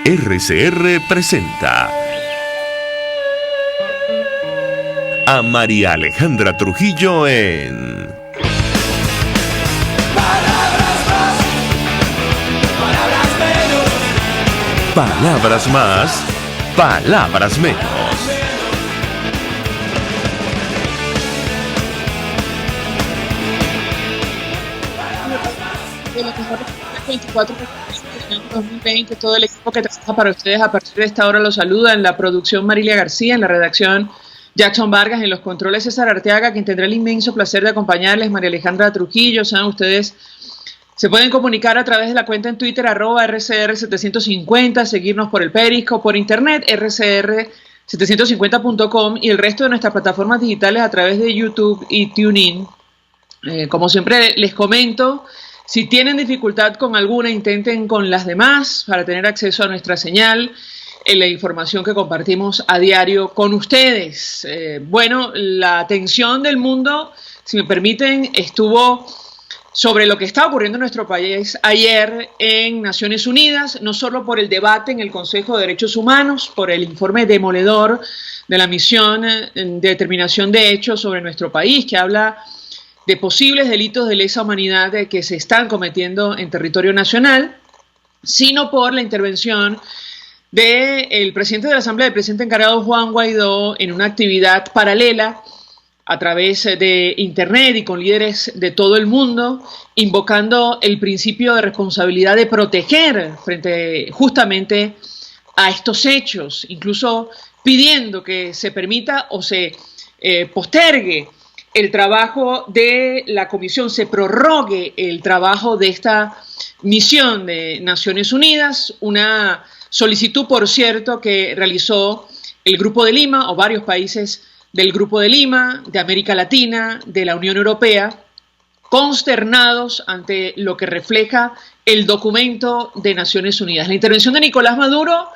RCR presenta a María Alejandra Trujillo en Palabras más, palabras menos. Palabras más, palabras menos. De la mejor 24 de 2020, todo el equipo que trabaja para ustedes a partir de esta hora los saluda. En la producción Marilia García, en la redacción Jackson Vargas, en los controles César Arteaga, quien tendrá el inmenso placer de acompañarles, María Alejandra Trujillo. Saben ustedes, se pueden comunicar a través de la cuenta en Twitter @RCR750, seguirnos por el Periscope, por internet rcr750.com y el resto de nuestras plataformas digitales a través de YouTube y TuneIn. Como siempre les comento, si tienen dificultad con alguna, intenten con las demás para tener acceso a nuestra señal, en la información que compartimos a diario con ustedes. Bueno, la atención del mundo, si me permiten, estuvo sobre lo que está ocurriendo en nuestro país ayer en Naciones Unidas, no solo por el debate en el Consejo de Derechos Humanos, por el informe demoledor de la misión de determinación de hechos sobre nuestro país, que habla de posibles delitos de lesa humanidad que se están cometiendo en territorio nacional, sino por la intervención del presidente de la Asamblea, el presidente encargado Juan Guaidó, en una actividad paralela a través de internet y con líderes de todo el mundo, invocando el principio de responsabilidad de proteger frente justamente a estos hechos, incluso pidiendo que se permita o se postergue el trabajo de la comisión, se prorrogue el trabajo de esta misión de Naciones Unidas, una solicitud, por cierto, que realizó el Grupo de Lima o varios países del Grupo de Lima, de América Latina, de la Unión Europea, consternados ante lo que refleja el documento de Naciones Unidas. La intervención de Nicolás Maduro,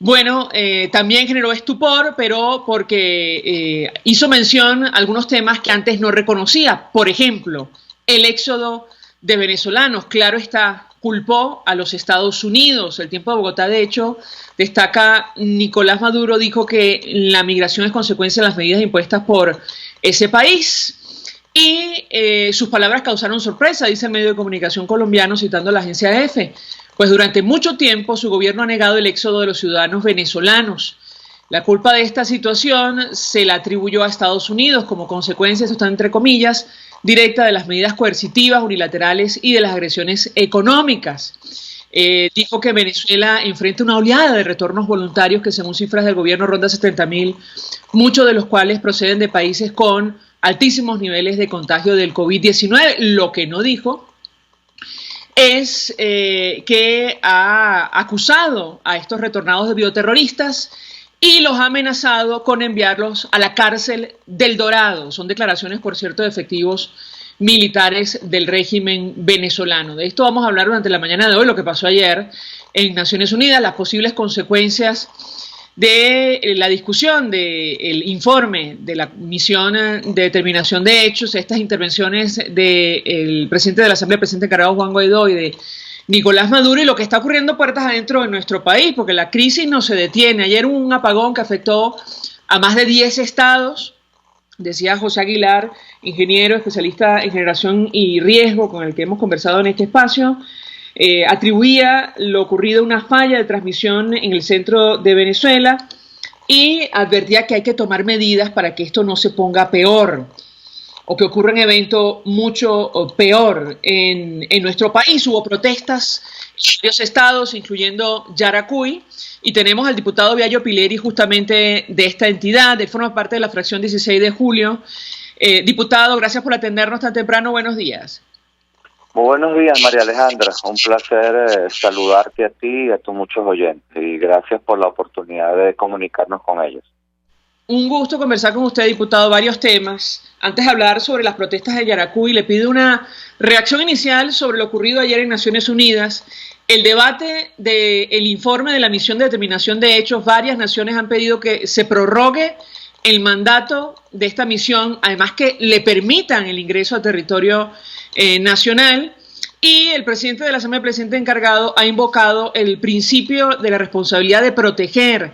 bueno, también generó estupor, pero porque hizo mención a algunos temas que antes no reconocía. Por ejemplo, el éxodo de venezolanos. Claro está, culpó a los Estados Unidos. El Tiempo de Bogotá, de hecho, destaca, Nicolás Maduro dijo que la migración es consecuencia de las medidas impuestas por ese país. Y sus palabras causaron sorpresa, dice el medio de comunicación colombiano, citando a la agencia EFE. Pues durante mucho tiempo su gobierno ha negado el éxodo de los ciudadanos venezolanos. La culpa de esta situación se la atribuyó a Estados Unidos como consecuencia, esto está entre comillas, directa de las medidas coercitivas, unilaterales y de las agresiones económicas. Dijo que Venezuela enfrenta una oleada de retornos voluntarios que según cifras del gobierno ronda 70.000, muchos de los cuales proceden de países con altísimos niveles de contagio del COVID-19. Lo que no dijo es que ha acusado a estos retornados de bioterroristas y los ha amenazado con enviarlos a la cárcel del Dorado. Son declaraciones, por cierto, de efectivos militares del régimen venezolano. De esto vamos a hablar durante la mañana de hoy, lo que pasó ayer en Naciones Unidas, las posibles consecuencias de la discusión del informe de la misión de determinación de hechos, estas intervenciones del presidente de la Asamblea, el presidente encargado Juan Guaidó y de Nicolás Maduro, y lo que está ocurriendo puertas adentro de nuestro país, porque la crisis no se detiene. Ayer hubo un apagón que afectó a más de 10 estados, decía José Aguilar, ingeniero, especialista en generación y riesgo, con el que hemos conversado en este espacio. Atribuía lo ocurrido a una falla de transmisión en el centro de Venezuela y advertía que hay que tomar medidas para que esto no se ponga peor o que ocurra un evento mucho peor en nuestro país. Hubo protestas en varios estados, incluyendo Yaracuy, y tenemos al diputado Viallo Pileri justamente de esta entidad. Él forma parte de la fracción 16 de julio. Diputado, gracias por atendernos tan temprano. Buenos días. Muy buenos días, María Alejandra. Un placer saludarte a ti y a tus muchos oyentes. Y gracias por la oportunidad de comunicarnos con ellos. Un gusto conversar con usted, diputado, varios temas. Antes de hablar sobre las protestas de Yaracuy, le pido una reacción inicial sobre lo ocurrido ayer en Naciones Unidas. El debate del informe de la misión de determinación de hechos, varias naciones han pedido que se prorrogue el mandato de esta misión, además que le permitan el ingreso a territorio nacional, Y el presidente de la Asamblea, el presidente encargado, ha invocado el principio de la responsabilidad de proteger,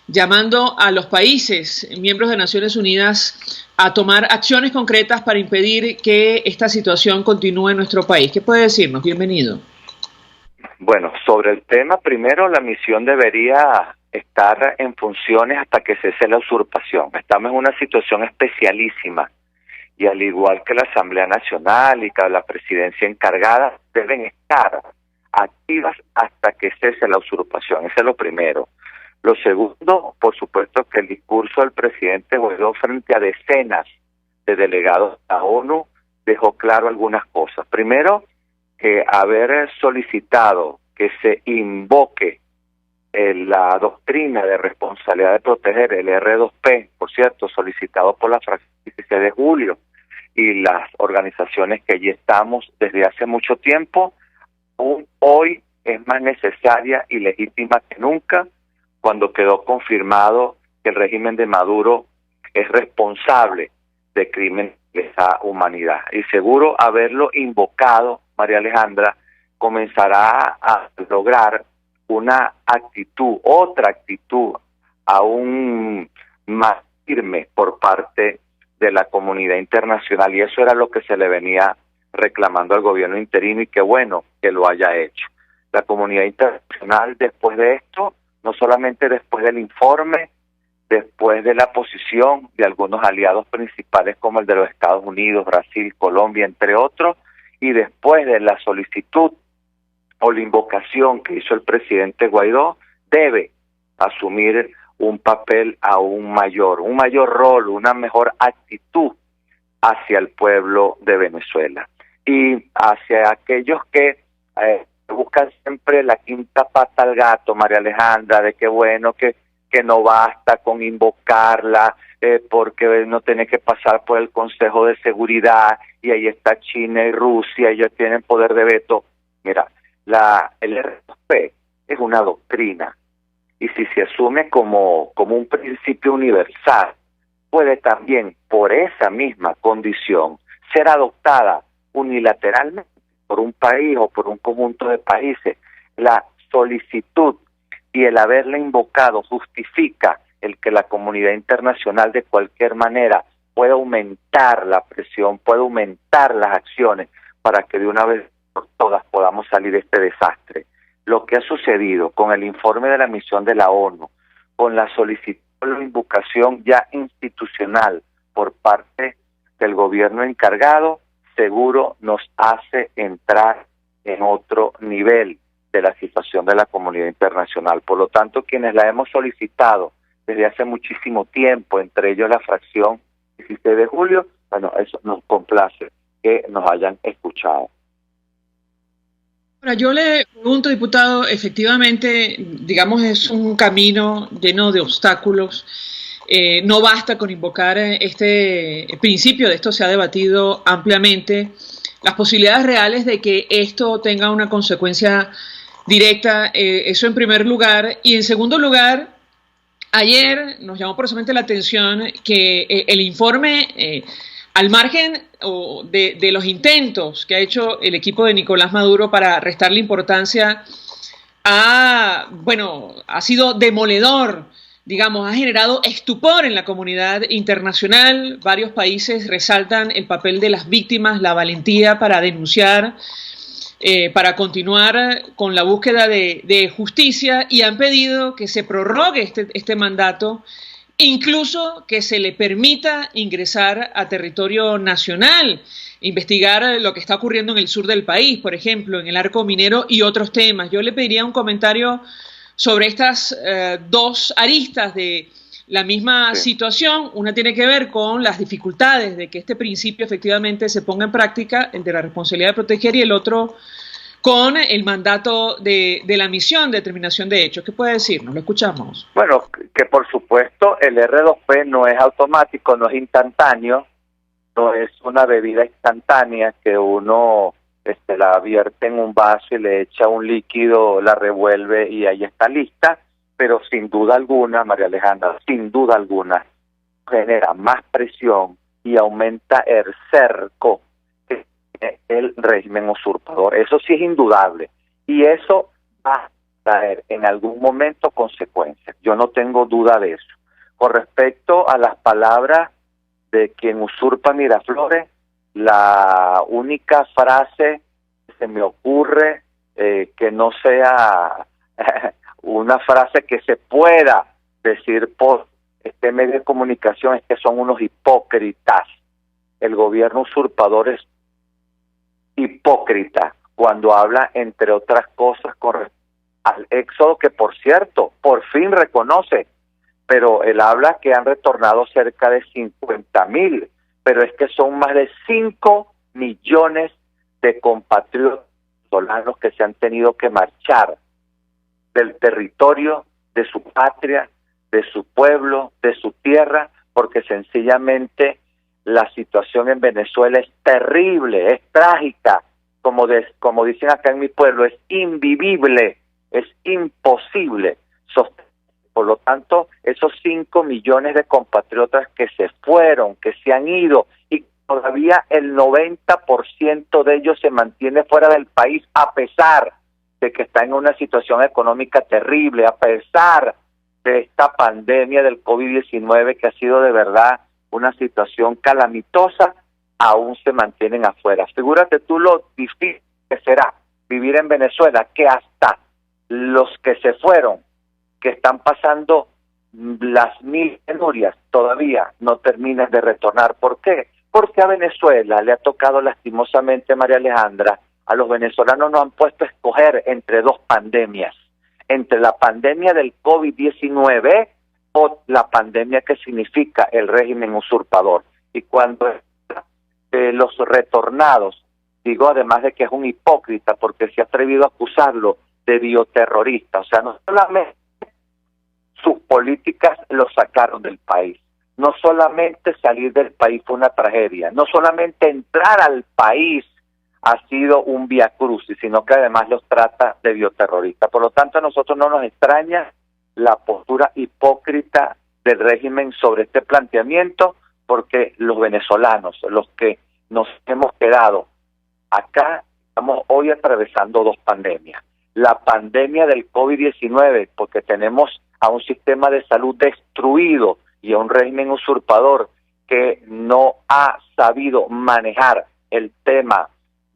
llamando a los países miembros de Naciones Unidas a tomar acciones concretas para impedir que esta situación continúe en nuestro país. ¿Qué puede decirnos? Bienvenido. Bueno, sobre el tema, primero la misión debería estar en funciones hasta que cese la usurpación. Estamos en una situación especialísima y al igual que la Asamblea Nacional y que la presidencia encargada deben estar activas hasta que cese la usurpación. Eso es lo primero. Lo segundo, por supuesto, que el discurso del presidente Guaidó frente a decenas de delegados de la ONU dejó claro algunas cosas. Primero, que haber solicitado que se invoque la doctrina de responsabilidad de proteger, el R2P, por cierto, solicitado por la fracción 16 de julio y las organizaciones que allí estamos desde hace mucho tiempo, aún hoy es más necesaria y legítima que nunca, cuando quedó confirmado que el régimen de Maduro es responsable de crímenes de esa humanidad. Y seguro haberlo invocado, María Alejandra, comenzará a lograr una actitud, otra actitud aún más firme por parte de la comunidad internacional, y eso era lo que se le venía reclamando al gobierno interino, y qué bueno que lo haya hecho. La comunidad internacional, después de esto, no solamente después del informe, después de la posición de algunos aliados principales como el de los Estados Unidos, Brasil, Colombia, entre otros, y después de la solicitud o la invocación que hizo el presidente Guaidó, debe asumir un papel aún mayor, un mayor rol, una mejor actitud hacia el pueblo de Venezuela y hacia aquellos que buscan siempre la quinta pata al gato, María Alejandra, de que bueno, que no basta con invocarla, porque no tiene que pasar por el Consejo de Seguridad, y ahí está China y Rusia, ellos tienen poder de veto. Mira, el R2P es una doctrina, y si se asume como un principio universal, puede también, por esa misma condición, ser adoptada unilateralmente por un país o por un conjunto de países. La solicitud y el haberla invocado justifica el que la comunidad internacional de cualquier manera pueda aumentar la presión, pueda aumentar las acciones para que de una vez por todas podamos salir de este desastre. Lo que ha sucedido con el informe de la misión de la ONU, con la solicitud o la invocación ya institucional por parte del gobierno encargado, seguro nos hace entrar en otro nivel de la situación de la comunidad internacional. Por lo tanto, quienes la hemos solicitado desde hace muchísimo tiempo, entre ellos la fracción 16 de julio, bueno, eso nos complace que nos hayan escuchado. Ahora, yo le pregunto, diputado, efectivamente, digamos, es un camino lleno de obstáculos. No basta con invocar este principio, de esto se ha debatido ampliamente, las posibilidades reales de que esto tenga una consecuencia directa, eso en primer lugar. Y en segundo lugar, ayer nos llamó precisamente la atención que el informe, al margen de los intentos que ha hecho el equipo de Nicolás Maduro para restarle importancia, ha sido demoledor. Digamos, ha generado estupor en la comunidad internacional. Varios países resaltan el papel de las víctimas, la valentía para denunciar, para continuar con la búsqueda de justicia, y han pedido que se prorrogue este mandato, incluso que se le permita ingresar a territorio nacional, investigar lo que está ocurriendo en el sur del país, por ejemplo, en el arco minero y otros temas. Yo le pediría un comentario sobre estas dos aristas de la misma situación. Una tiene que ver con las dificultades de que este principio efectivamente se ponga en práctica, el de la responsabilidad de proteger, y el otro con el mandato de la misión de determinación de hechos. ¿Qué puede decirnos? Lo escuchamos. Bueno, que por supuesto el R2P no es automático, no es instantáneo, no es una bebida instantánea que uno la vierte en un vaso y le echa un líquido, la revuelve y ahí está lista, pero sin duda alguna, María Alejandra, sin duda alguna, genera más presión y aumenta el cerco que el régimen usurpador. Eso sí es indudable. Y eso va a traer en algún momento consecuencias. Yo no tengo duda de eso. Con respecto a las palabras de quien usurpa Miraflores, la única frase que se me ocurre que no sea una frase que se pueda decir por este medio de comunicación es que son unos hipócritas. El gobierno usurpador es hipócrita cuando habla, entre otras cosas, con respecto al éxodo, que por cierto, por fin reconoce, pero él habla que han retornado cerca de 50,000, pero es que son más de 5 millones de compatriotas venezolanos que se han tenido que marchar del territorio de su patria, de su pueblo, de su tierra, porque sencillamente la situación en Venezuela es terrible, es trágica, como dicen acá en mi pueblo, es invivible, es imposible sostener. Por lo tanto, esos 5 millones de compatriotas que se fueron, que se han ido, y todavía el 90% de ellos se mantiene fuera del país, a pesar de que está en una situación económica terrible, a pesar de esta pandemia del COVID-19 que ha sido de verdad una situación calamitosa, aún se mantienen afuera. Figúrate tú lo difícil que será vivir en Venezuela, que hasta los que se fueron, que están pasando las 1000 penurias, todavía no terminan de retornar. ¿Por qué? Porque a Venezuela le ha tocado lastimosamente, María Alejandra, a los venezolanos nos han puesto a escoger entre dos pandemias, entre la pandemia del COVID-19 o la pandemia que significa el régimen usurpador. Y cuando los retornados, digo además de que es un hipócrita porque se ha atrevido a acusarlo de bioterrorista, o sea, no solamente sus políticas lo sacaron del país, no solamente salir del país fue una tragedia, no solamente entrar al país ha sido un viacrucis, sino que además los trata de bioterrorista. Por lo tanto, a nosotros no nos extraña la postura hipócrita del régimen sobre este planteamiento, porque los venezolanos, los que nos hemos quedado acá, estamos hoy atravesando dos pandemias. La pandemia del COVID-19, porque tenemos a un sistema de salud destruido y a un régimen usurpador que no ha sabido manejar el tema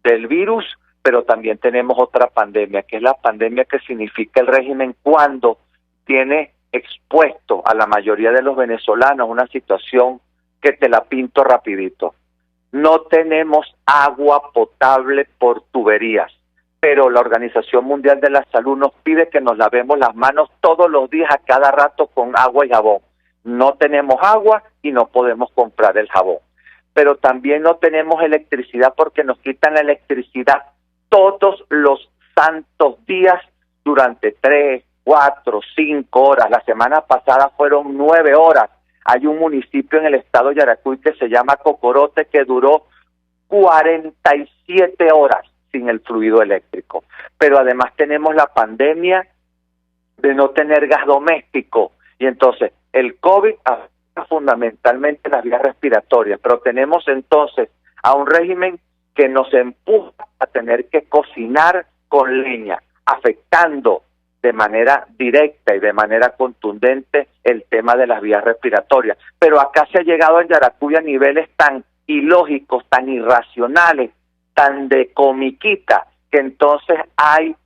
del virus, pero también tenemos otra pandemia, que es la pandemia que significa el régimen cuando tiene expuesto a la mayoría de los venezolanos una situación que te la pinto rapidito. No tenemos agua potable por tuberías, pero la Organización Mundial de la Salud nos pide que nos lavemos las manos todos los días a cada rato con agua y jabón. No tenemos agua y no podemos comprar el jabón. Pero también no tenemos electricidad porque nos quitan la electricidad todos los santos días durante 3, 4, 5 horas. La semana pasada fueron 9 horas. Hay un municipio en el estado de Yaracuy que se llama Cocorote que duró 47 horas sin el fluido eléctrico. Pero además tenemos la pandemia de no tener gas doméstico. Y entonces el COVID afecta fundamentalmente las vías respiratorias, pero tenemos entonces a un régimen que nos empuja a tener que cocinar con leña, afectando de manera directa y de manera contundente el tema de las vías respiratorias. Pero acá se ha llegado en Yaracuy a niveles tan ilógicos, tan irracionales, tan de comiquita, que entonces hay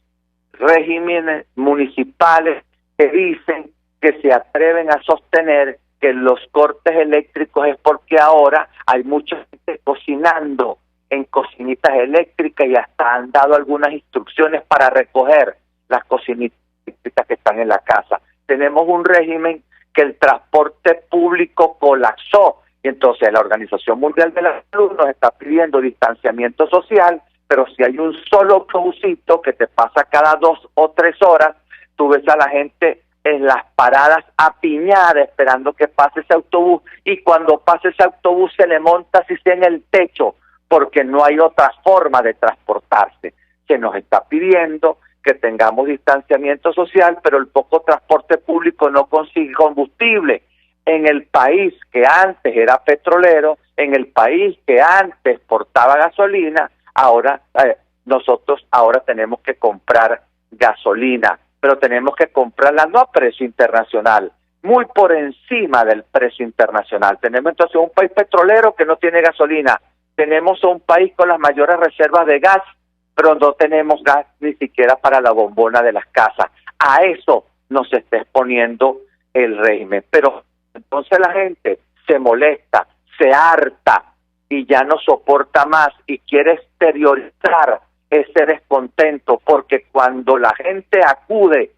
regímenes municipales que dicen que se atreven a sostener que los cortes eléctricos es porque ahora hay mucha gente cocinando en cocinitas eléctricas y hasta han dado algunas instrucciones para recoger las cocinitas eléctricas que están en la casa. Tenemos un régimen que el transporte público colapsó y entonces la Organización Mundial de la Salud nos está pidiendo distanciamiento social, pero si hay un solo autobusito que te pasa cada 2 o 3 horas, tú ves a la gente en las paradas apiñada esperando que pase ese autobús y cuando pase ese autobús se le monta así sea en el techo porque no hay otra forma de transportarse. Se nos está pidiendo que tengamos distanciamiento social, pero el poco transporte público no consigue combustible. En el país que antes era petrolero, en el país que antes exportaba gasolina, ahora nosotros ahora tenemos que comprar gasolina, pero tenemos que comprarla no a precio internacional, muy por encima del precio internacional. Tenemos entonces un país petrolero que no tiene gasolina, tenemos un país con las mayores reservas de gas, pero no tenemos gas ni siquiera para la bombona de las casas. A eso nos está exponiendo el régimen. Pero entonces la gente se molesta, se harta y ya no soporta más y quiere exteriorizar ese descontento, porque cuando la gente acude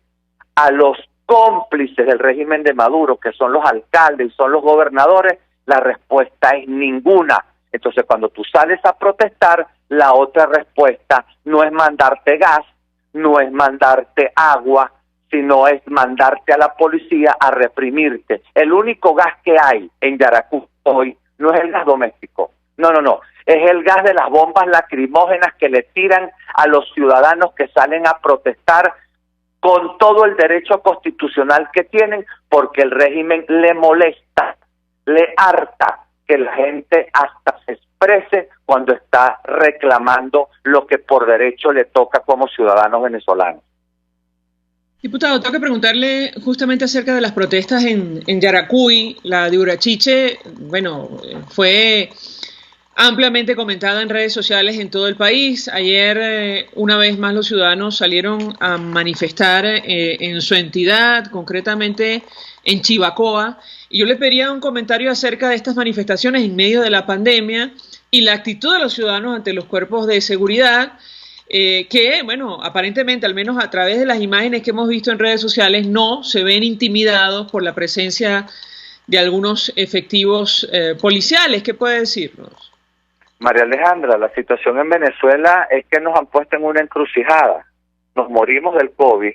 a los cómplices del régimen de Maduro, que son los alcaldes y son los gobernadores, la respuesta es ninguna. Entonces cuando tú sales a protestar, la otra respuesta no es mandarte gas, no es mandarte agua, sino es mandarte a la policía a reprimirte. El único gas que hay en Yaracuy hoy no es el gas doméstico, no, es el gas de las bombas lacrimógenas que le tiran a los ciudadanos que salen a protestar con todo el derecho constitucional que tienen, porque el régimen le molesta, le harta que la gente hasta se exprese cuando está reclamando lo que por derecho le toca como ciudadanos venezolanos. Diputado, tengo que preguntarle justamente acerca de las protestas en Yaracuy. La de Urachiche, bueno, fue ampliamente comentada en redes sociales en todo el país. Ayer, una vez más, los ciudadanos salieron a manifestar en su entidad, concretamente en Chivacoa. Y yo le pediría un comentario acerca de estas manifestaciones en medio de la pandemia y la actitud de los ciudadanos ante los cuerpos de seguridad, que, bueno, aparentemente, al menos a través de las imágenes que hemos visto en redes sociales, no se ven intimidados por la presencia de algunos efectivos policiales. ¿Qué puede decirnos? María Alejandra, la situación en Venezuela es que nos han puesto en una encrucijada. Nos morimos del COVID,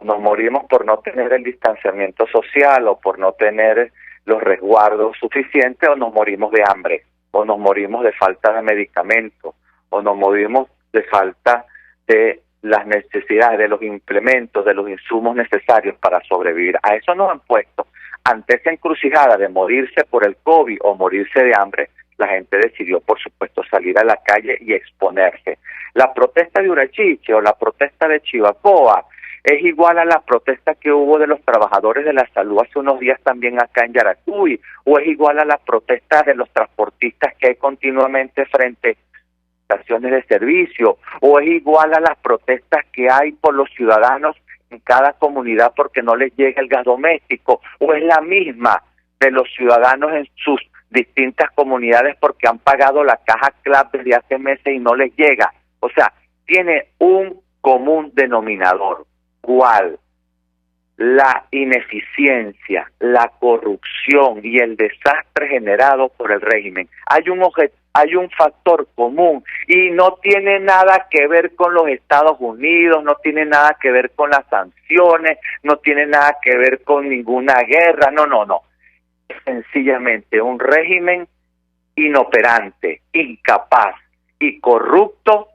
nos morimos por no tener el distanciamiento social o por no tener los resguardos suficientes, o nos morimos de hambre, o nos morimos de falta de medicamentos, o nos morimos de falta de las necesidades, de los implementos, de los insumos necesarios para sobrevivir. A eso nos han puesto. Ante esa encrucijada de morirse por el COVID o morirse de hambre, la gente decidió, por supuesto, salir a la calle y exponerse. La protesta de Urachiche o la protesta de Chivacoa es igual a la protesta que hubo de los trabajadores de la salud hace unos días también acá en Yaracuy, o es igual a la protesta de los transportistas que hay continuamente frente a estaciones de servicio, o es igual a las protestas que hay por los ciudadanos en cada comunidad porque no les llega el gas doméstico, o es la misma de los ciudadanos en sus distintas comunidades porque han pagado la caja CLAP desde hace meses y no les llega. O sea, tiene un común denominador. ¿Cuál? La ineficiencia, la corrupción y el desastre generado por el régimen. Hay un factor común y no tiene nada que ver con los Estados Unidos, no tiene nada que ver con las sanciones, no tiene nada que ver con ninguna guerra, no. Es sencillamente un régimen inoperante, incapaz y corrupto,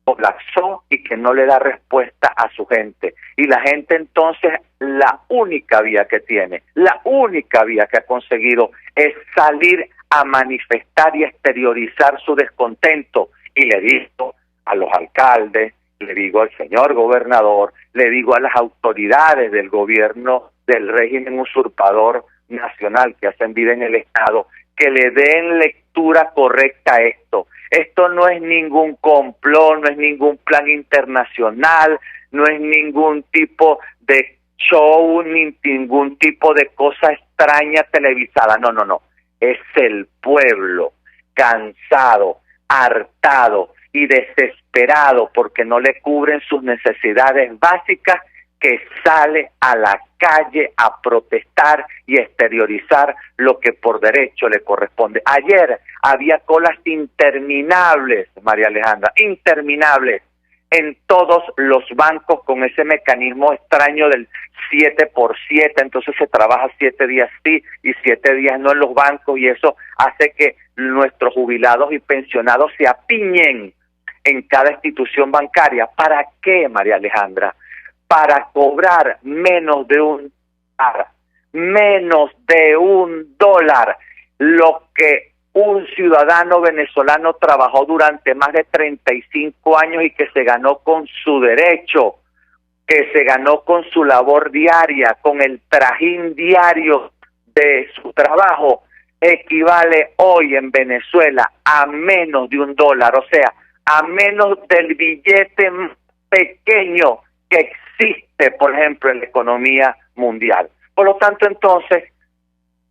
colapsó y que no le da respuesta a su gente. Y la gente entonces, la única vía que tiene, la única vía que ha conseguido es salir a manifestar y exteriorizar su descontento. Y le digo a los alcaldes, le digo al señor gobernador, le digo a las autoridades del gobierno del régimen usurpador nacional que hacen vida en el Estado, que le den lectura correcta a esto. Esto no es ningún complot, no es ningún plan internacional, no es ningún tipo de show, ni ningún tipo de cosa extraña televisada, no. Es el pueblo cansado, hartado y desesperado porque no le cubren sus necesidades básicas, que sale a la calle a protestar y exteriorizar lo que por derecho le corresponde. Ayer había colas interminables, María Alejandra, interminables, en todos los bancos con ese mecanismo extraño del 7x7, entonces se trabaja 7 días sí y 7 días no en los bancos, y eso hace que nuestros jubilados y pensionados se apiñen en cada institución bancaria. ¿Para qué, María Alejandra? Para cobrar menos de $1, lo que un ciudadano venezolano trabajó durante más de 35 años y que se ganó con su derecho, que se ganó con su labor diaria, con el trajín diario de su trabajo, equivale hoy en Venezuela a menos de $1, o sea, a menos del billete más pequeño que existe, por ejemplo, en la economía mundial. Por lo tanto, entonces,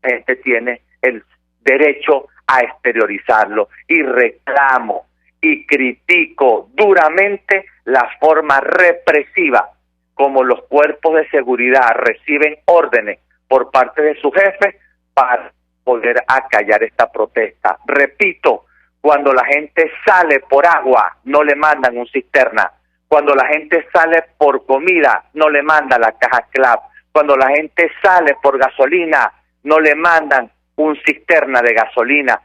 este tiene el derecho a exteriorizarlo y reclamo y critico duramente la forma represiva como los cuerpos de seguridad reciben órdenes por parte de sus jefes para poder acallar esta protesta. Repito, cuando la gente sale por agua, no le mandan un cisterna. Cuando la gente sale por comida, no le mandan la caja CLAP. Cuando la gente sale por gasolina, no le mandan un cisterna de gasolina.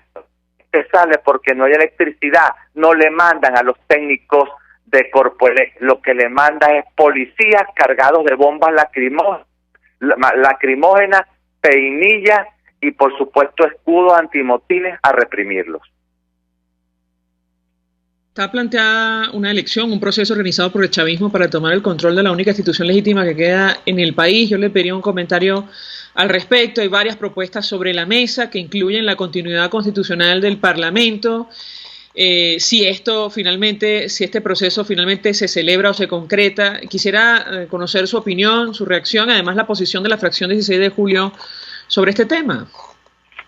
Se sale porque no hay electricidad, no le mandan a los técnicos de Corpoelec. Lo que le manda es policías cargados de bombas lacrimógenas, peinillas y por supuesto escudos antimotines a reprimirlos. Está planteada una elección, un proceso organizado por el chavismo para tomar el control de la única institución legítima que queda en el país. Yo le pediría un comentario al respecto. Hay varias propuestas sobre la mesa que incluyen la continuidad constitucional del Parlamento. Si este proceso finalmente se celebra o se concreta, quisiera conocer su opinión, su reacción, además la posición de la fracción 16 de julio sobre este tema.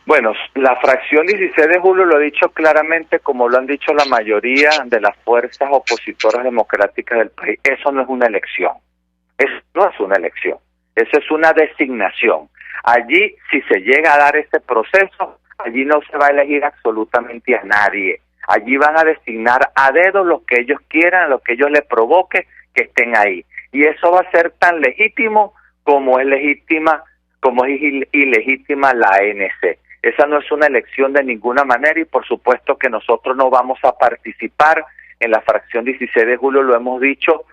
Bueno, la fracción 16 de julio lo ha dicho claramente, como lo han dicho la mayoría de las fuerzas opositoras democráticas del país. Eso no es una elección. Eso no es una elección. Eso es una designación. Allí, si se llega a dar ese proceso, allí no se va a elegir absolutamente a nadie. Allí van a designar a dedo los que ellos quieran, lo que ellos les provoque que estén ahí. Y eso va a ser tan legítimo como es legítima, como es ilegítima la ANC. Esa no es una elección de ninguna manera y por supuesto que nosotros no vamos a participar en la fracción 16 de julio, lo hemos dicho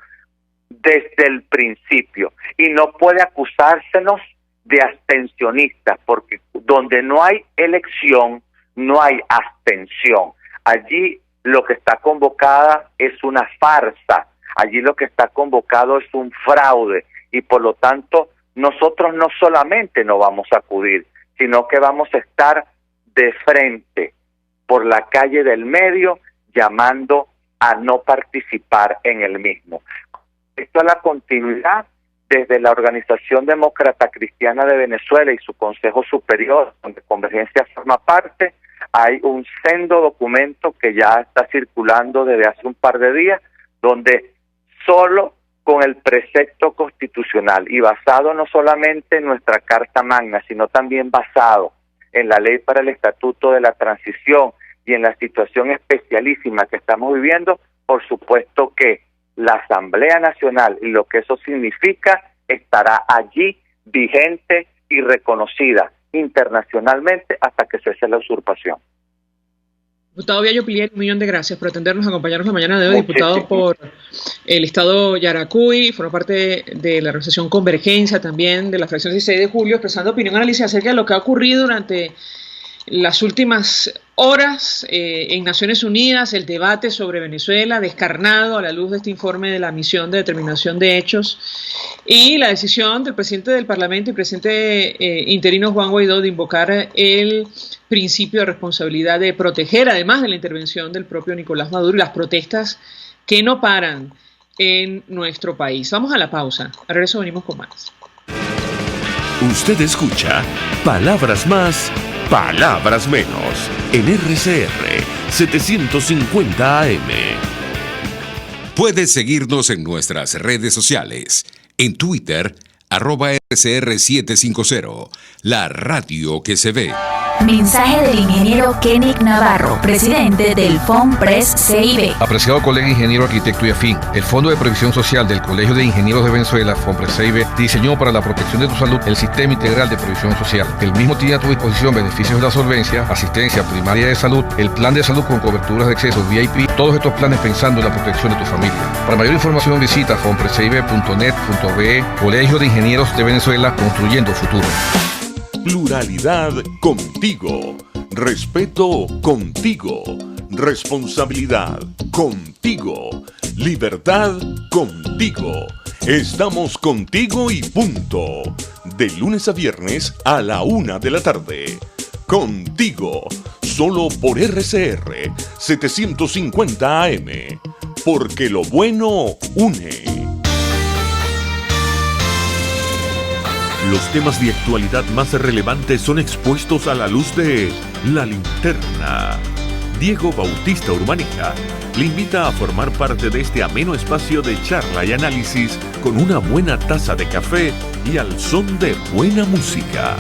desde el principio. Y no puede acusársenos de abstencionistas, porque donde no hay elección, no hay abstención. Allí lo que está convocada es una farsa, allí lo que está convocado es un fraude y por lo tanto nosotros no solamente no vamos a acudir, sino que vamos a estar de frente por la calle del medio llamando a no participar en el mismo. Esto es la continuidad desde la Organización Demócrata Cristiana de Venezuela y su Consejo Superior, donde Convergencia forma parte. Hay un sendo documento que ya está circulando desde hace un par de días, donde solo con el precepto constitucional y basado no solamente en nuestra Carta Magna, sino también basado en la Ley para el Estatuto de la Transición y en la situación especialísima que estamos viviendo, por supuesto que la Asamblea Nacional y lo que eso significa estará allí vigente y reconocida internacionalmente hasta que cese la usurpación. Diputado Viallo Pilier, un millón de gracias por atendernos, acompañarnos la mañana de hoy. Diputado por el Estado Yaracuy, forma parte de la organización Convergencia, también de la fracción 16 de julio, expresando opinión, análisis acerca de lo que ha ocurrido durante las últimas horas en Naciones Unidas, el debate sobre Venezuela, descarnado a la luz de este informe de la misión de determinación de hechos, y la decisión del presidente del Parlamento y presidente interino Juan Guaidó de invocar el principio de responsabilidad de proteger, además de la intervención del propio Nicolás Maduro y las protestas que no paran en nuestro país. Vamos a la pausa. A regreso venimos con más. Usted escucha Palabras Más, Palabras Menos en RCR 750 AM. Puedes seguirnos en nuestras redes sociales. En Twitter, @RCR750, la radio que se ve. Mensaje del ingeniero Kenick Navarro, presidente del FONPRES CIB. Apreciado colega ingeniero, arquitecto y afín, el Fondo de Previsión Social del Colegio de Ingenieros de Venezuela, FONPRES CIB, diseñó para la protección de tu salud el Sistema Integral de Previsión Social. El mismo tiene a tu disposición beneficios de la solvencia, asistencia primaria de salud, el plan de salud con coberturas de acceso VIP, todos estos planes pensando en la protección de tu familia. Para mayor información visita fonprescib.net.be. Colegio de Ingenieros de Venezuela, construyendo futuro. Pluralidad contigo. Respeto contigo. Responsabilidad contigo. Libertad contigo. Estamos contigo y punto. De lunes a viernes a la 1 de la tarde. Contigo. Solo por RCR 750 AM. Porque lo bueno une. Los temas de actualidad más relevantes son expuestos a la luz de La Linterna. Diego Bautista Urbaneja le invita a formar parte de este ameno espacio de charla y análisis con una buena taza de café y al son de buena música.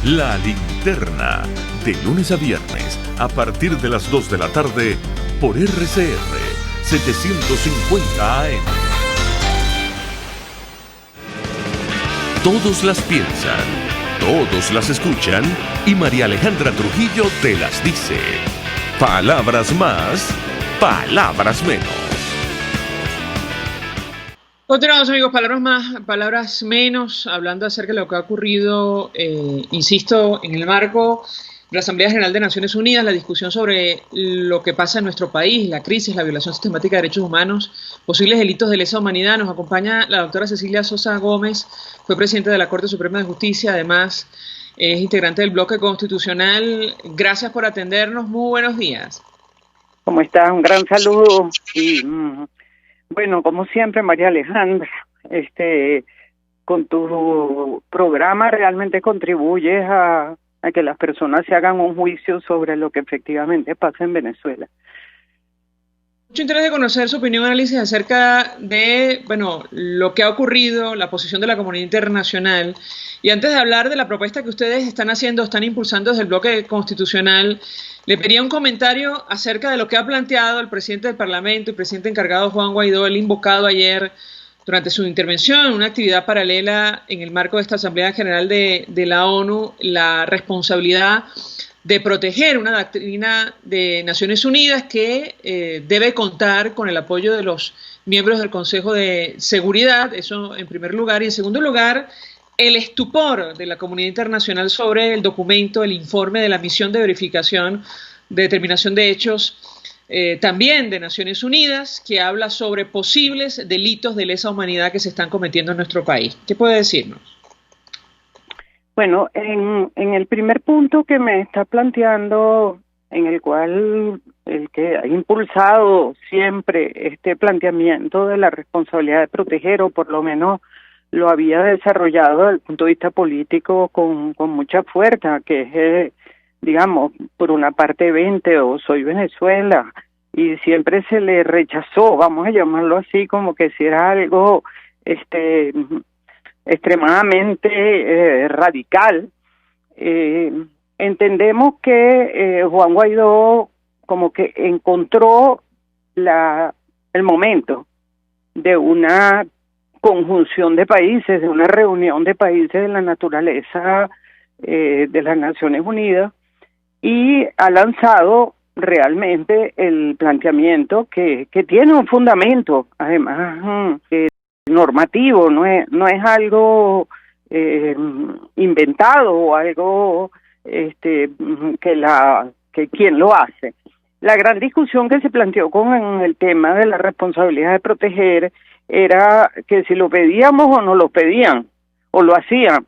La Linterna, de lunes a viernes, a partir de las 2 de la tarde, por RCR 750 AM. Todos las piensan, todos las escuchan y María Alejandra Trujillo te las dice. Palabras más, palabras menos. Continuamos, amigos, palabras más, palabras menos, hablando acerca de lo que ha ocurrido, insisto, en el marco de la Asamblea General de Naciones Unidas, la discusión sobre lo que pasa en nuestro país, la crisis, la violación sistemática de derechos humanos, posibles delitos de lesa humanidad. Nos acompaña la doctora Cecilia Sosa Gómez, fue presidenta de la Corte Suprema de Justicia, además es integrante del bloque constitucional. Gracias por atendernos, muy buenos días. ¿Cómo estás? Un gran saludo y bueno, como siempre, María Alejandra, con tu programa realmente contribuyes a que las personas se hagan un juicio sobre lo que efectivamente pasa en Venezuela. Mucho interés de conocer su opinión y análisis acerca de, lo que ha ocurrido, la posición de la comunidad internacional. Y antes de hablar de la propuesta que ustedes están haciendo, están impulsando desde el bloque constitucional, le pedía un comentario acerca de lo que ha planteado el presidente del Parlamento y presidente encargado Juan Guaidó, el invocado ayer durante su intervención en una actividad paralela en el marco de esta Asamblea General de la ONU, la responsabilidad de proteger una doctrina de Naciones Unidas que debe contar con el apoyo de los miembros del Consejo de Seguridad, eso en primer lugar, y en segundo lugar, el estupor de la comunidad internacional sobre el documento, el informe de la misión de verificación de determinación de hechos, también de Naciones Unidas, que habla sobre posibles delitos de lesa humanidad que se están cometiendo en nuestro país. ¿Qué puede decirnos? Bueno, en el primer punto que me está planteando, en el cual el que ha impulsado siempre este planteamiento de la responsabilidad de proteger, o por lo menos lo había desarrollado desde el punto de vista político con mucha fuerza, que es, digamos, por una parte 20 o Soy Venezuela, y siempre se le rechazó, vamos a llamarlo así, como que si era algo extremadamente radical. Entendemos que Juan Guaidó como que encontró el momento de una conjunción de países, de una reunión de países de la naturaleza de las Naciones Unidas, y ha lanzado realmente el planteamiento que tiene un fundamento, además normativo, no es algo inventado o algo que quien lo hace. La gran discusión que se planteó con el tema de la responsabilidad de proteger era que si lo pedíamos o no lo pedían, o lo hacían.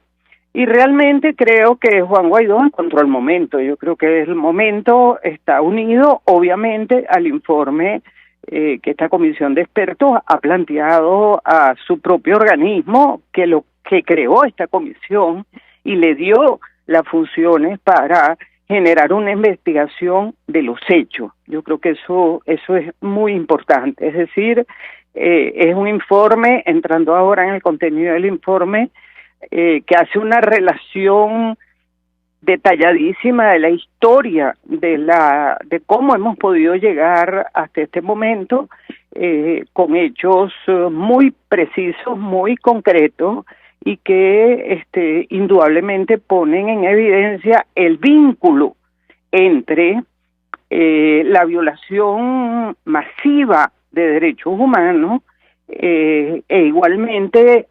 Y realmente creo que Juan Guaidó encontró el momento. Yo creo que el momento está unido, obviamente, al informe que esta comisión de expertos ha planteado a su propio organismo, que creó esta comisión y le dio las funciones para generar una investigación de los hechos. Yo creo que eso es muy importante. Es decir, es un informe, entrando ahora en el contenido del informe, que hace una relación detalladísima de la historia de cómo hemos podido llegar hasta este momento, con hechos muy precisos, muy concretos, y que indudablemente ponen en evidencia el vínculo entre la violación masiva de derechos humanos e igualmente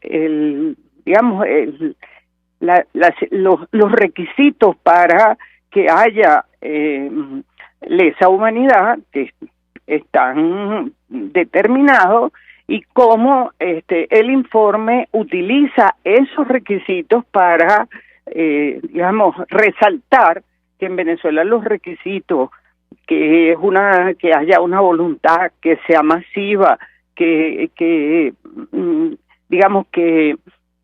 los requisitos para que haya lesa humanidad que están determinados y cómo el informe utiliza esos requisitos para, digamos, resaltar que en Venezuela los requisitos, que haya una voluntad que sea masiva, que digamos que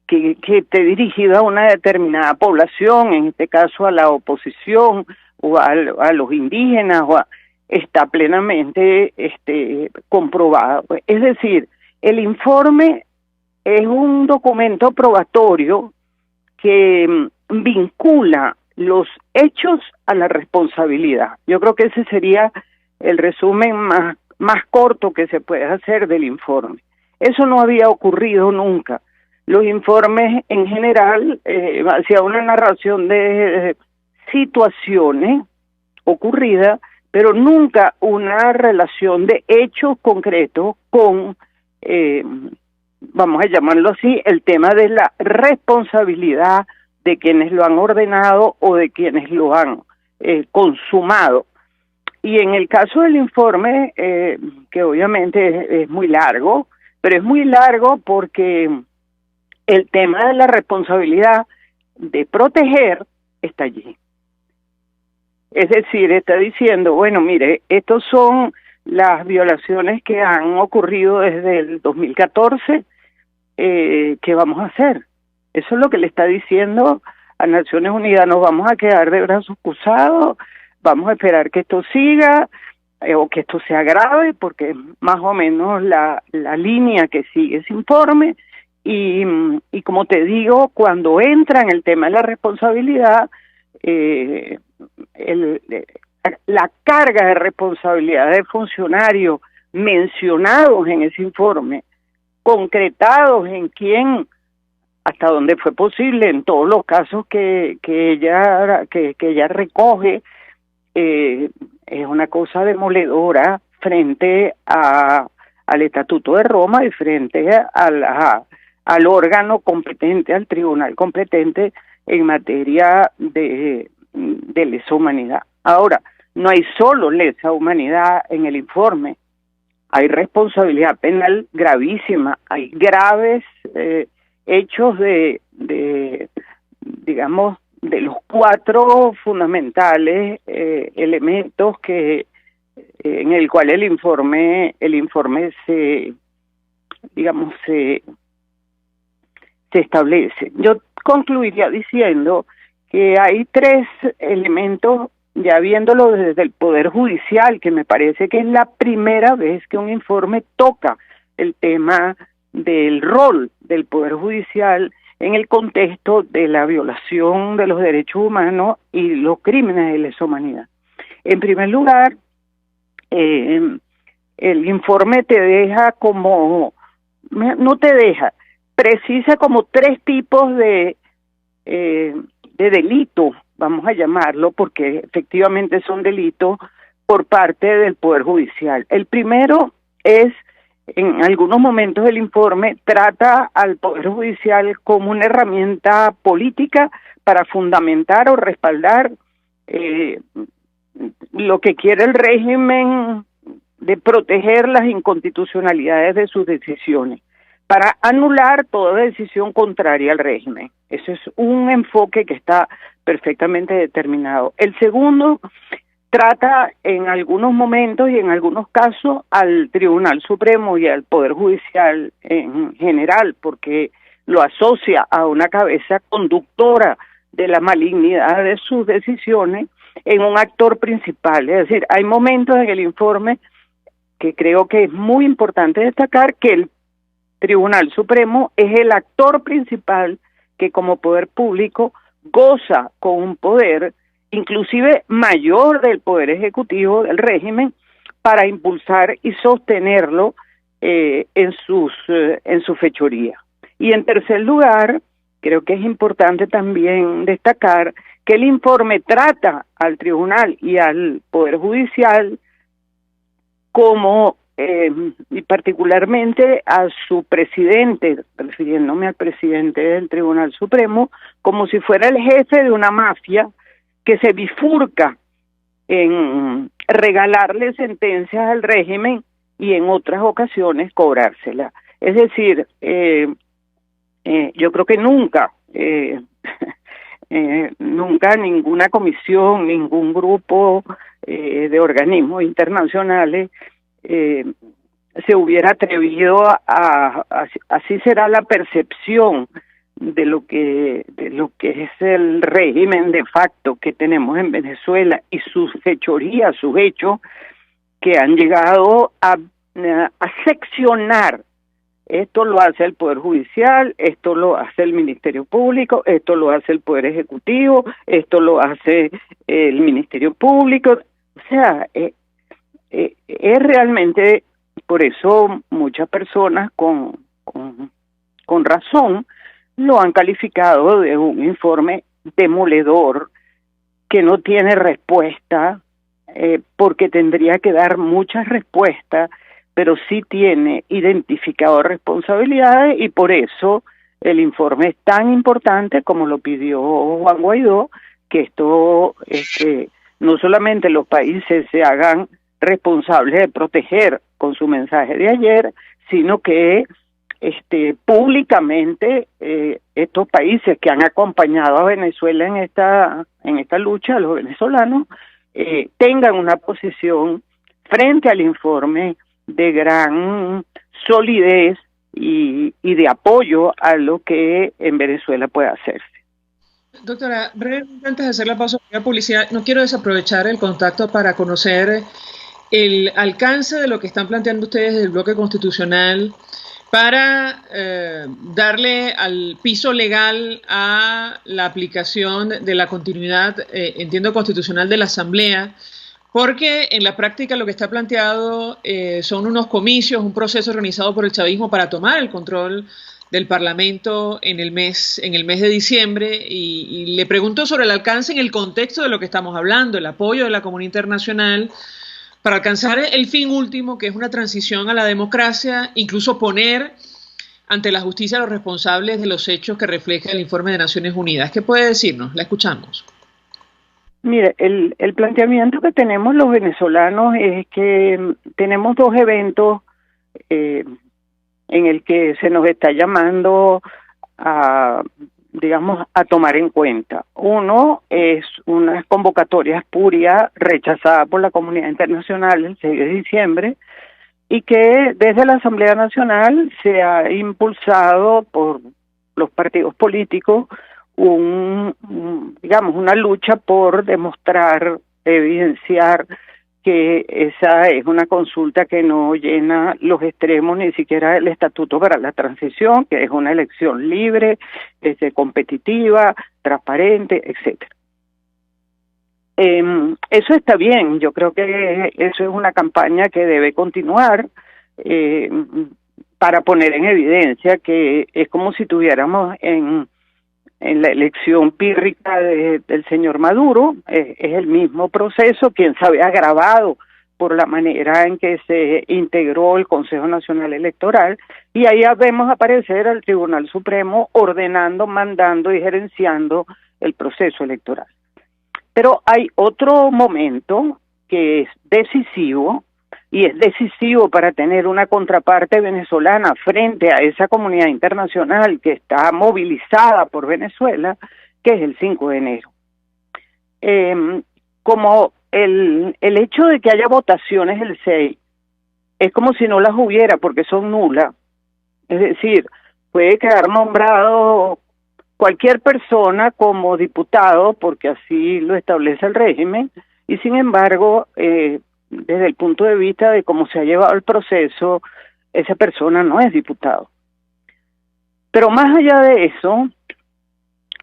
esté dirigida a una determinada población, en este caso a la oposición o a los indígenas, está plenamente comprobado. Es decir, el informe es un documento probatorio que vincula los hechos a la responsabilidad. Yo creo que ese sería el resumen más corto que se puede hacer del informe. Eso no había ocurrido nunca. Los informes en general hacían una narración de situaciones ocurridas, pero nunca una relación de hechos concretos con, vamos a llamarlo así, el tema de la responsabilidad de quienes lo han ordenado o de quienes lo han consumado. Y en el caso del informe, que obviamente es muy largo, pero es muy largo porque el tema de la responsabilidad de proteger está allí. Es decir, está diciendo, bueno, mire, estos son las violaciones que han ocurrido desde el 2014, ¿qué vamos a hacer? Eso es lo que le está diciendo a Naciones Unidas. Nos vamos a quedar de brazos cruzados, vamos a esperar que esto siga o que esto se agrave, porque es más o menos la línea que sigue ese informe. Y como te digo, cuando entra en el tema de la responsabilidad, la carga de responsabilidad de funcionarios mencionados en ese informe, concretados en quién, hasta donde fue posible, en todos los casos que ella recoge, es una cosa demoledora frente al Estatuto de Roma y frente al órgano competente, al tribunal competente en materia de lesa humanidad. Ahora, no hay solo lesa humanidad en el informe, hay responsabilidad penal gravísima, hay graves hechos digamos, de los 4 fundamentales elementos que en el cual el informe se establece. Yo concluiría diciendo que hay 3 elementos, ya viéndolo desde el Poder Judicial, que me parece que es la primera vez que un informe toca el tema del rol del Poder Judicial en el contexto de la violación de los derechos humanos y los crímenes de lesa humanidad. En primer lugar, el informe te deja precisa como 3 tipos de delito, vamos a llamarlo, porque efectivamente son delitos por parte del Poder Judicial. El primero es, en algunos momentos del informe, trata al Poder Judicial como una herramienta política para fundamentar o respaldar lo que quiere el régimen de proteger las inconstitucionalidades de sus decisiones, para anular toda decisión contraria al régimen. Ese es un enfoque que está perfectamente determinado. El segundo trata en algunos momentos y en algunos casos al Tribunal Supremo y al Poder Judicial en general, porque lo asocia a una cabeza conductora de la malignidad de sus decisiones en un actor principal. Es decir, hay momentos en el informe que creo que es muy importante destacar que el Tribunal Supremo es el actor principal que como poder público goza con un poder inclusive mayor del poder ejecutivo del régimen para impulsar y sostenerlo en su fechoría. Y en tercer lugar, creo que es importante también destacar que el informe trata al tribunal y al Poder Judicial como, y particularmente a su presidente, refiriéndome al presidente del Tribunal Supremo, como si fuera el jefe de una mafia que se bifurca en regalarle sentencias al régimen y en otras ocasiones cobrárselas. Es decir, yo creo que nunca, nunca ninguna comisión, ningún grupo de organismos internacionales se hubiera atrevido así será la percepción de lo que es el régimen de facto que tenemos en Venezuela y sus fechorías, sus hechos que han llegado a seccionar. Esto lo hace el Poder Judicial, esto lo hace el Ministerio Público, esto lo hace el Poder Ejecutivo, esto lo hace el Ministerio Público. O sea, es realmente, por eso muchas personas con razón lo han calificado de un informe demoledor que no tiene respuesta, porque tendría que dar muchas respuestas, pero sí tiene identificado responsabilidades y por eso el informe es tan importante como lo pidió Juan Guaidó, que esto no solamente los países se hagan responsables de proteger con su mensaje de ayer, sino que públicamente estos países que han acompañado a Venezuela en esta lucha, los venezolanos, tengan una posición frente al informe de gran solidez y de apoyo a lo que en Venezuela puede hacerse. Doctora, brevemente antes de hacer la pausa de publicidad, no quiero desaprovechar el contacto para conocer el alcance de lo que están planteando ustedes del bloque constitucional para darle al piso legal a la aplicación de la continuidad, entiendo, constitucional de la Asamblea, porque en la práctica lo que está planteado son unos comicios, un proceso organizado por el chavismo para tomar el control del Parlamento en el mes de diciembre, y le pregunto sobre el alcance en el contexto de lo que estamos hablando, el apoyo de la comunidad internacional para alcanzar el fin último, que es una transición a la democracia, incluso poner ante la justicia a los responsables de los hechos que refleja el informe de Naciones Unidas. ¿Qué puede decirnos? La escuchamos. Mire, el planteamiento que tenemos los venezolanos es que tenemos dos eventos en el que se nos está llamando a tomar en cuenta. Uno es unas convocatorias espurias rechazadas por la comunidad internacional el 6 de diciembre y que desde la Asamblea Nacional se ha impulsado por los partidos políticos una lucha por demostrar, evidenciar que esa es una consulta que no llena los extremos ni siquiera el Estatuto para la Transición, que es una elección libre, competitiva, transparente, etcétera. Eso está bien, yo creo que eso es una campaña que debe continuar para poner en evidencia que es como si tuviéramos en la elección pírrica del señor Maduro, es el mismo proceso, quién sabe, agravado por la manera en que se integró el Consejo Nacional Electoral, y ahí vemos aparecer al Tribunal Supremo ordenando, mandando y gerenciando el proceso electoral. Pero hay otro momento que es decisivo, y es decisivo para tener una contraparte venezolana frente a esa comunidad internacional que está movilizada por Venezuela, que es el 5 de enero. Como el hecho de que haya votaciones el 6 es como si no las hubiera porque son nulas, es decir, puede quedar nombrado cualquier persona como diputado porque así lo establece el régimen, y sin embargo desde el punto de vista de cómo se ha llevado el proceso, esa persona no es diputado. Pero más allá de eso,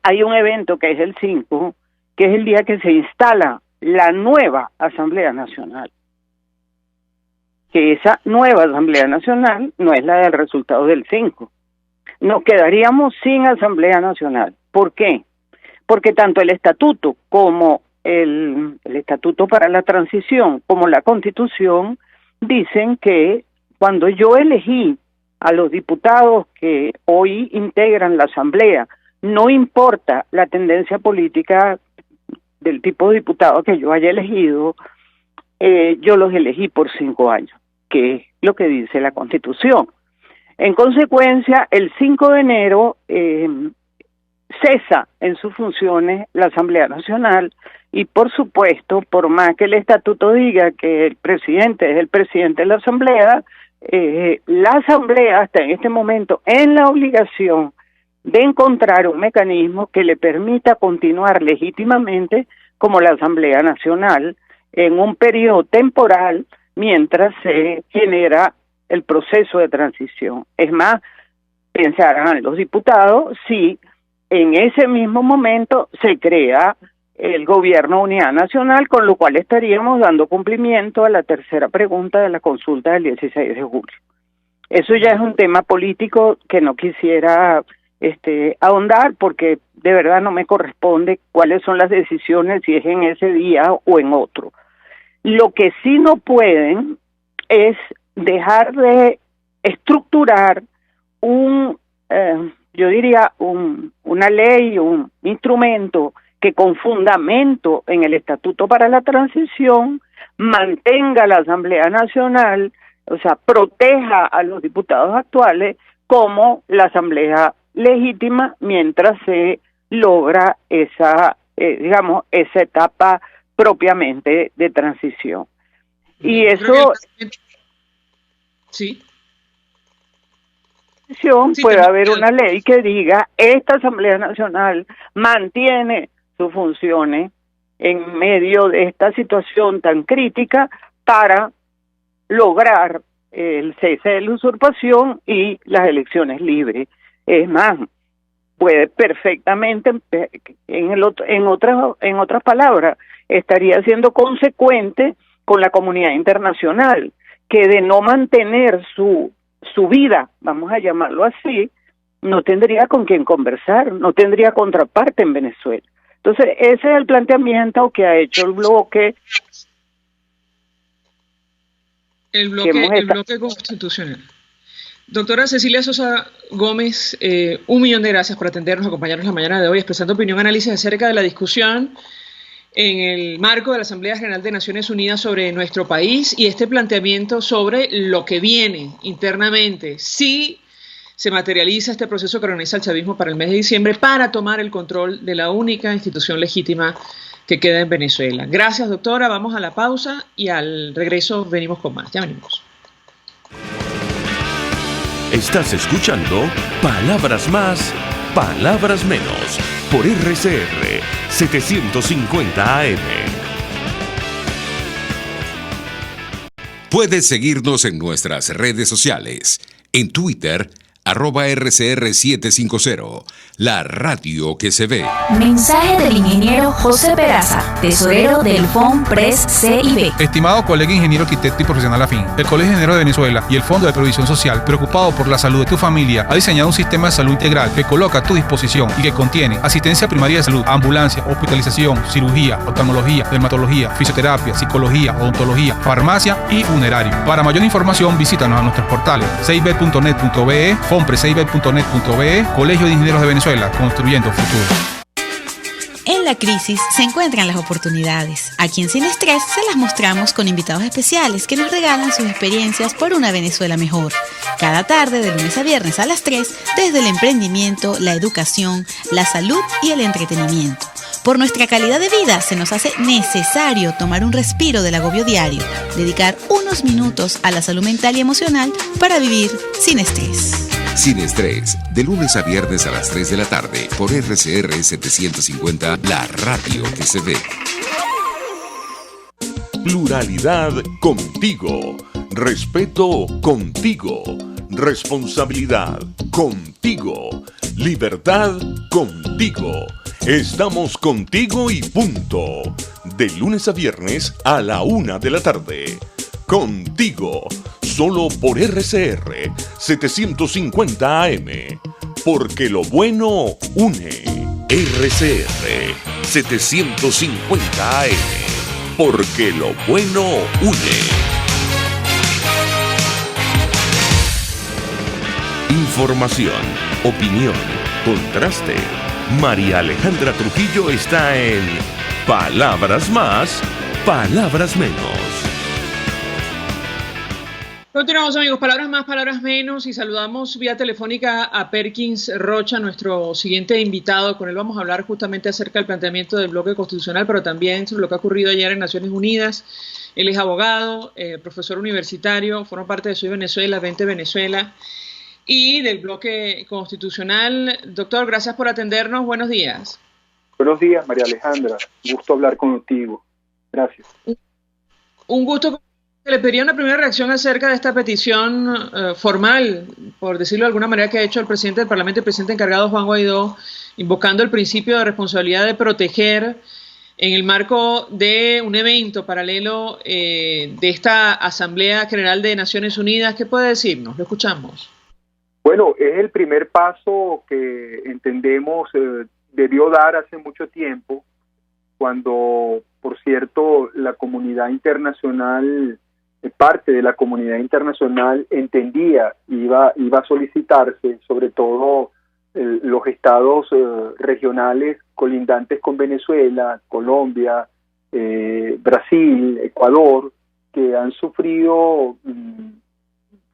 hay un evento que es el 5, que es el día que se instala la nueva Asamblea Nacional. Que esa nueva Asamblea Nacional no es la del resultado del 5. Nos quedaríamos sin Asamblea Nacional. ¿Por qué? Porque tanto el estatuto como el Estatuto para la Transición como la Constitución dicen que cuando yo elegí a los diputados que hoy integran la Asamblea, no importa la tendencia política del tipo de diputado que yo haya elegido, yo los elegí por 5 años, que es lo que dice la Constitución. En consecuencia, el 5 de enero cesa en sus funciones la Asamblea Nacional y, por supuesto, por más que el estatuto diga que el presidente es el presidente de la Asamblea está en este momento en la obligación de encontrar un mecanismo que le permita continuar legítimamente como la Asamblea Nacional en un periodo temporal mientras se genera el proceso de transición. Es más, pensarán los diputados si en ese mismo momento se crea el gobierno de unidad nacional, con lo cual estaríamos dando cumplimiento a la tercera pregunta de la consulta del 16 de julio. Eso ya es un tema político que no quisiera ahondar, porque de verdad no me corresponde cuáles son las decisiones, si es en ese día o en otro. Lo que sí no pueden es dejar de estructurar una ley, un instrumento que con fundamento en el Estatuto para la Transición mantenga la Asamblea Nacional, o sea, proteja a los diputados actuales como la Asamblea legítima mientras se logra esa etapa propiamente de transición. Y eso... Sí. Puede haber una ley que diga esta Asamblea Nacional mantiene sus funciones en medio de esta situación tan crítica para lograr el cese de la usurpación y las elecciones libres. Es más, puede perfectamente, en otras palabras, estaría siendo consecuente con la comunidad internacional, que de no mantener su vida, vamos a llamarlo así, no tendría con quién conversar, no tendría contraparte en Venezuela. Entonces, ese es el planteamiento que ha hecho el bloque. El bloque constitucional. Doctora Cecilia Sosa Gómez, 1.000.000 de gracias por atendernos, acompañarnos la mañana de hoy, expresando opinión, análisis acerca de la discusión en el marco de la Asamblea General de Naciones Unidas sobre nuestro país y este planteamiento sobre lo que viene internamente, si se materializa este proceso que organiza el chavismo para el mes de diciembre para tomar el control de la única institución legítima que queda en Venezuela. Gracias, doctora. Vamos a la pausa y al regreso venimos con más. Ya venimos. Estás escuchando Palabras Más, Palabras Menos por RCR 750 AM. Puedes seguirnos en nuestras redes sociales. En Twitter, @RCR750, la radio que se ve. Mensaje del ingeniero José Peraza, tesorero del FOMPRES CIB. Estimado colega ingeniero, arquitecto y profesional afín, el Colegio de Ingenieros de Venezuela y el Fondo de Previsión Social, preocupado por la salud de tu familia, ha diseñado un sistema de salud integral que coloca a tu disposición y que contiene asistencia primaria de salud, ambulancia, hospitalización, cirugía, oftalmología, dermatología, fisioterapia, psicología, odontología, farmacia y funerario. Para mayor información, visítanos a nuestros portales cib.net.be, FOMPRESCIB.net.be, Colegio de Ingenieros de Venezuela, construyendo futuro. En la crisis se encuentran las oportunidades. Aquí en Sin Estrés se las mostramos con invitados especiales que nos regalan sus experiencias por una Venezuela mejor. Cada tarde, de lunes a viernes a las 3, desde el emprendimiento, la educación, la salud y el entretenimiento. Por nuestra calidad de vida se nos hace necesario tomar un respiro del agobio diario, dedicar unos minutos a la salud mental y emocional para vivir sin estrés. Sin Estrés, de lunes a viernes a las 3 de la tarde por RCR 750, la radio que se ve. Pluralidad contigo. Respeto contigo. Responsabilidad contigo. Libertad contigo. Estamos contigo y punto. De lunes a viernes a la 1 de la tarde. Contigo. Solo por RCR 750 AM. Porque lo bueno une. RCR 750 AM. Porque lo bueno une. Información, opinión, contraste. María Alejandra Trujillo está en Palabras más, palabras menos. Continuamos, amigos, palabras más, palabras menos, y saludamos vía telefónica a Perkins Rocha, nuestro siguiente invitado. Con él vamos a hablar justamente acerca del planteamiento del bloque constitucional, pero también sobre lo que ha ocurrido ayer en Naciones Unidas. Él es abogado, profesor universitario, forma parte de Soy Venezuela, Vente Venezuela, y del bloque constitucional. Doctor, gracias por atendernos. Buenos días. Buenos días, María Alejandra. Gusto hablar contigo. Gracias. Un gusto. Le pediría una primera reacción acerca de esta petición formal, por decirlo de alguna manera, que ha hecho el presidente del Parlamento, el presidente encargado Juan Guaidó, invocando el principio de responsabilidad de proteger en el marco de un evento paralelo de esta Asamblea General de Naciones Unidas. ¿Qué puede decirnos? Lo escuchamos. Bueno, es el primer paso que entendemos debió dar hace mucho tiempo, cuando, por cierto, la comunidad internacional, parte de la comunidad internacional entendía, iba a solicitarse, sobre todo los estados regionales colindantes con Venezuela, Colombia, Brasil, Ecuador, que han sufrido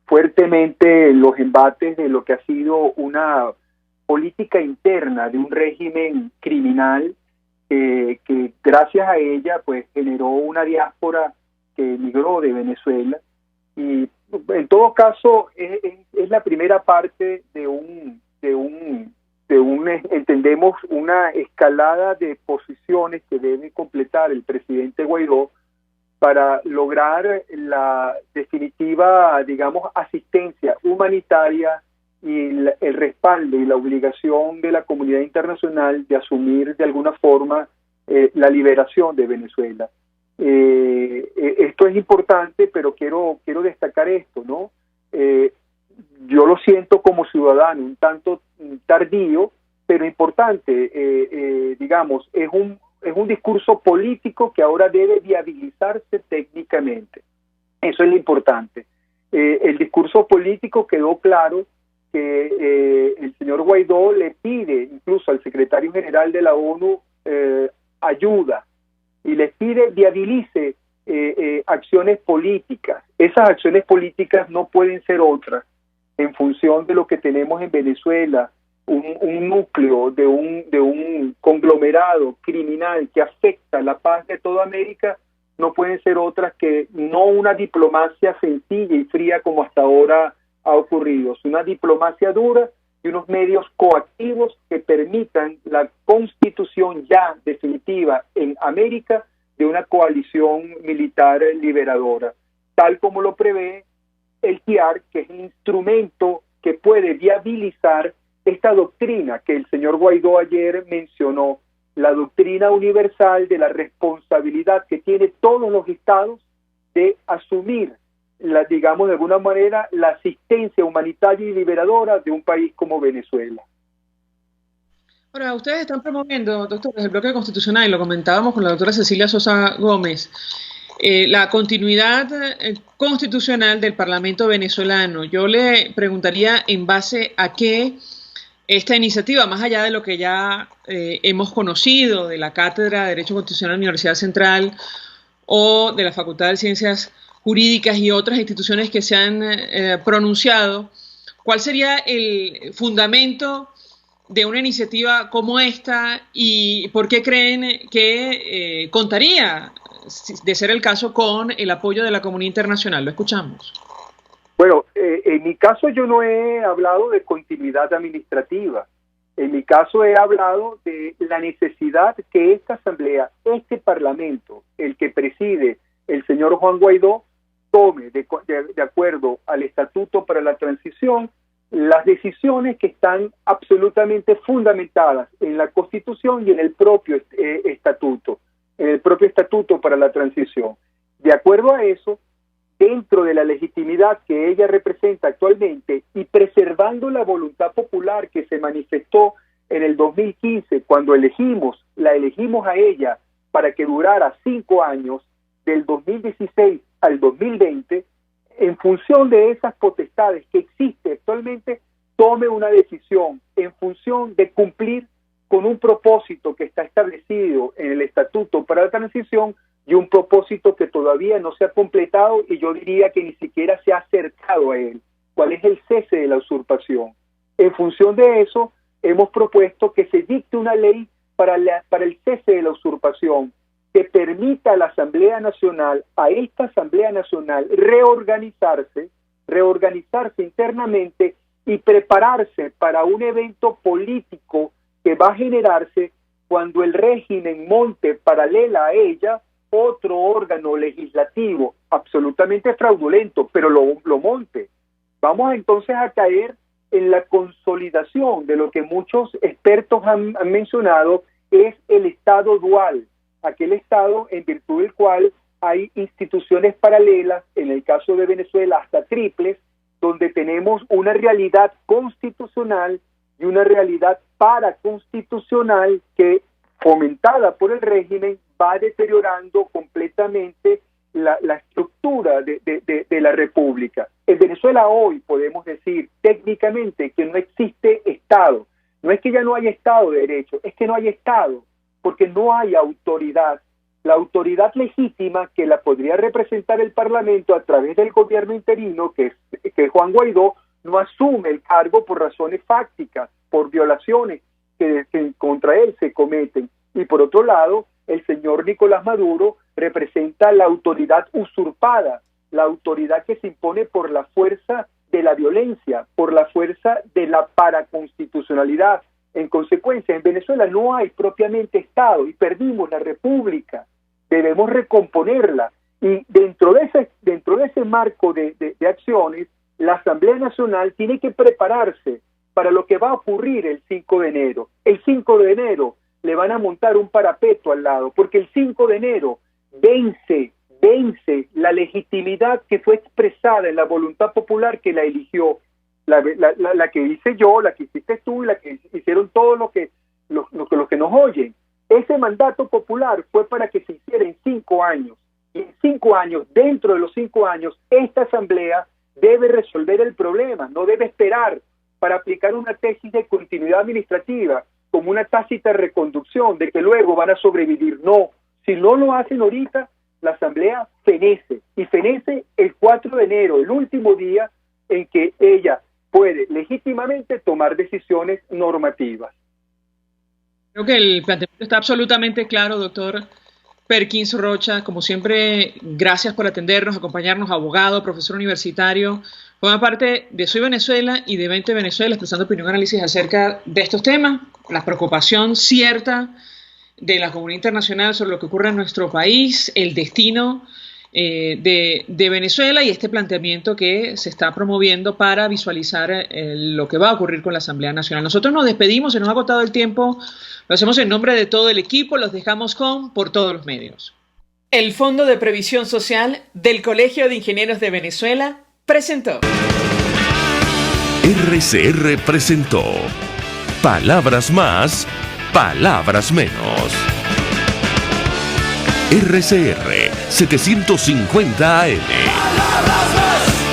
fuertemente los embates de lo que ha sido una política interna de un régimen criminal que gracias a ella pues generó una diáspora que emigró de Venezuela, y en todo caso es la primera parte de un entendemos una escalada de posiciones que debe completar el presidente Guaidó para lograr la definitiva, digamos, asistencia humanitaria y el respaldo y la obligación de la comunidad internacional de asumir de alguna forma la liberación de Venezuela. Esto es importante, pero quiero destacar esto, ¿no? Yo lo siento como ciudadano un tanto tardío, pero importante. Digamos, es un discurso político que ahora debe viabilizarse técnicamente. Eso es lo importante. El discurso político quedó claro que el señor Guaidó le pide incluso al secretario general de la ONU ayuda, y les pide viabilice acciones políticas. Esas acciones políticas no pueden ser otras en función de lo que tenemos en Venezuela, un núcleo de un conglomerado criminal que afecta la paz de toda América. No pueden ser otras que no una diplomacia sencilla y fría como hasta ahora ha ocurrido, es una diplomacia dura y unos medios coactivos que permitan la constitución ya definitiva en América de una coalición militar liberadora, tal como lo prevé el TIAR, que es el instrumento que puede viabilizar esta doctrina que el señor Guaidó ayer mencionó, la doctrina universal de la responsabilidad que tienen todos los estados de asumir digamos de alguna manera, la asistencia humanitaria y liberadora de un país como Venezuela. Ahora, ustedes están promoviendo, doctor, desde el bloque constitucional, y lo comentábamos con la doctora Cecilia Sosa Gómez, la continuidad constitucional del Parlamento venezolano. Yo le preguntaría en base a qué esta iniciativa, más allá de lo que ya hemos conocido de la Cátedra de Derecho Constitucional de la Universidad Central o de la Facultad de Ciencias Jurídicas y otras instituciones que se han pronunciado, ¿cuál sería el fundamento de una iniciativa como esta y por qué creen que contaría, de ser el caso, con el apoyo de la comunidad internacional? Lo escuchamos. Bueno, en mi caso yo no he hablado de continuidad administrativa. En mi caso he hablado de la necesidad que esta asamblea, este parlamento, el que preside el señor Juan Guaidó, tome de acuerdo al Estatuto para la Transición las decisiones que están absolutamente fundamentadas en la Constitución y en el propio Estatuto para la Transición. De acuerdo a eso, dentro de la legitimidad que ella representa actualmente y preservando la voluntad popular que se manifestó en el 2015 cuando la elegimos a ella para que durara 5 años, del 2016 al 2020, en función de esas potestades que existe actualmente, tome una decisión en función de cumplir con un propósito que está establecido en el Estatuto para la Transición y un propósito que todavía no se ha completado y yo diría que ni siquiera se ha acercado a él. ¿Cuál es el cese de la usurpación? En función de eso, hemos propuesto que se dicte una ley para el cese de la usurpación que permita a la Asamblea Nacional, a esta Asamblea Nacional, reorganizarse internamente y prepararse para un evento político que va a generarse cuando el régimen monte paralela a ella otro órgano legislativo absolutamente fraudulento, pero lo monte. Vamos entonces a caer en la consolidación de lo que muchos expertos han mencionado, es el Estado dual, aquel Estado en virtud del cual hay instituciones paralelas, en el caso de Venezuela hasta triples, donde tenemos una realidad constitucional y una realidad paraconstitucional que, fomentada por el régimen, va deteriorando completamente la estructura de la República. En Venezuela hoy podemos decir técnicamente que no existe Estado. No es que ya no hay Estado de Derecho, es que no hay Estado, porque no hay autoridad. La autoridad legítima que la podría representar el Parlamento a través del gobierno interino, que es Juan Guaidó, no asume el cargo por razones fácticas, por violaciones que contra él se cometen. Y por otro lado, el señor Nicolás Maduro representa la autoridad usurpada, la autoridad que se impone por la fuerza de la violencia, por la fuerza de la paraconstitucionalidad. En consecuencia, en Venezuela no hay propiamente Estado y perdimos la República. Debemos recomponerla. Y dentro de ese marco de acciones, la Asamblea Nacional tiene que prepararse para lo que va a ocurrir el 5 de enero. El 5 de enero le van a montar un parapeto al lado, porque el 5 de enero vence la legitimidad que fue expresada en la voluntad popular que la eligió, la que hice yo, la que hiciste tú y la que hicieron todos los que nos oyen. Ese mandato popular fue para que se hiciera en 5 años. Y en 5 años, dentro de los 5 años, esta asamblea debe resolver el problema, no debe esperar para aplicar una tesis de continuidad administrativa como una tácita reconducción de que luego van a sobrevivir. No, si no lo hacen ahorita, la asamblea fenece, y fenece el 4 de enero, el último día en que ella puede legítimamente tomar decisiones normativas. Creo que el planteamiento está absolutamente claro, doctor Perkins Rocha. Como siempre, gracias por atendernos, acompañarnos, abogado, profesor universitario. Forma parte de Soy Venezuela y de 20 Venezuela, expresando opinión y análisis acerca de estos temas, la preocupación cierta de la comunidad internacional sobre lo que ocurre en nuestro país, el destino de Venezuela y este planteamiento que se está promoviendo para visualizar lo que va a ocurrir con la Asamblea Nacional. Nosotros nos despedimos, se nos ha agotado el tiempo, lo hacemos en nombre de todo el equipo, los dejamos por todos los medios. El Fondo de Previsión Social del Colegio de Ingenieros de Venezuela presentó. RCR presentó Palabras Más, Palabras Menos. RCR 750 AM. Palabras más.